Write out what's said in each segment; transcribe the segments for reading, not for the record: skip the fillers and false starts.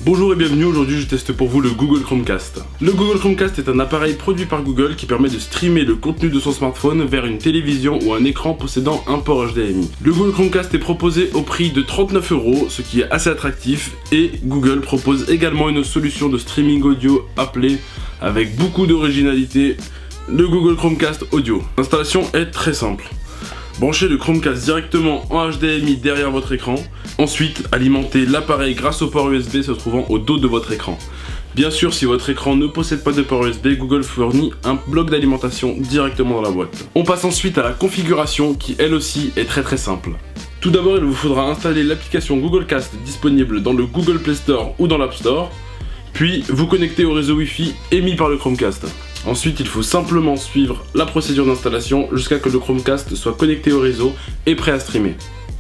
Bonjour et bienvenue, aujourd'hui je teste pour vous le Google Chromecast. Le Google Chromecast est un appareil produit par Google qui permet de streamer le contenu de son smartphone vers une télévision ou un écran possédant un port HDMI. Le Google Chromecast est proposé au prix de 39 €, ce qui est assez attractif, et Google propose également une solution de streaming audio appelée, avec beaucoup d'originalité, le Google Chromecast Audio. L'installation est très simple. Branchez le Chromecast directement en HDMI derrière votre écran. Ensuite, alimentez l'appareil grâce au port USB se trouvant au dos de votre écran. Bien sûr, si votre écran ne possède pas de port USB, Google fournit un bloc d'alimentation directement dans la boîte. On passe ensuite à la configuration qui elle aussi est très simple. Tout d'abord, il vous faudra installer l'application Google Cast disponible dans le Google Play Store ou dans l'App Store, puis vous connecter au réseau Wi-Fi émis par le Chromecast. Ensuite, il faut simplement suivre la procédure d'installation jusqu'à ce que le Chromecast soit connecté au réseau et prêt à streamer.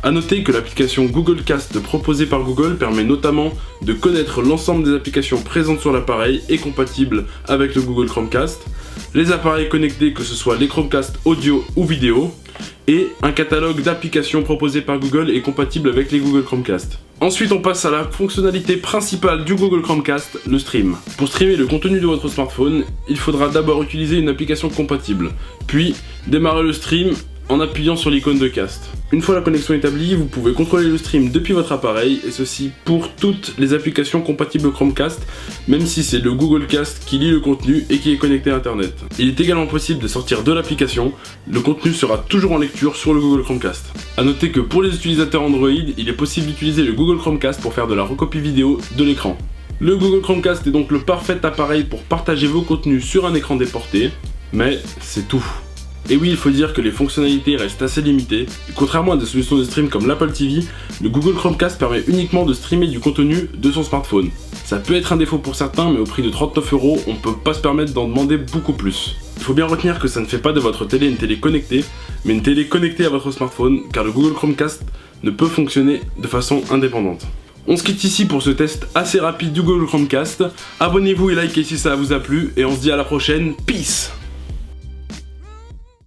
A noter que l'application Google Cast proposée par Google permet notamment de connaître l'ensemble des applications présentes sur l'appareil et compatibles avec le Google Chromecast, les appareils connectés que ce soit les Chromecast audio ou vidéo, et un catalogue d'applications proposées par Google et compatibles avec les Google Chromecast. Ensuite, on passe à la fonctionnalité principale du Google Chromecast, le stream. Pour streamer le contenu de votre smartphone, il faudra d'abord utiliser une application compatible, puis démarrer le stream en appuyant sur l'icône de cast. Une fois la connexion établie, vous pouvez contrôler le stream depuis votre appareil, et ceci pour toutes les applications compatibles Chromecast, même si c'est le Google Cast qui lit le contenu et qui est connecté à internet. Il est également possible de sortir de l'application, le contenu sera toujours en lecture sur le Google Chromecast. A noter que pour les utilisateurs Android, il est possible d'utiliser le Google Chromecast pour faire de la recopie vidéo de l'écran. Le Google Chromecast est donc le parfait appareil pour partager vos contenus sur un écran déporté, mais c'est tout. Et oui, il faut dire que les fonctionnalités restent assez limitées. Contrairement à des solutions de stream comme l'Apple TV, le Google Chromecast permet uniquement de streamer du contenu de son smartphone. Ça peut être un défaut pour certains, mais au prix de 39 €, on ne peut pas se permettre d'en demander beaucoup plus. Il faut bien retenir que ça ne fait pas de votre télé une télé connectée, mais une télé connectée à votre smartphone, car le Google Chromecast ne peut fonctionner de façon indépendante. On se quitte ici pour ce test assez rapide du Google Chromecast. Abonnez-vous et likez si ça vous a plu, et on se dit à la prochaine. Peace!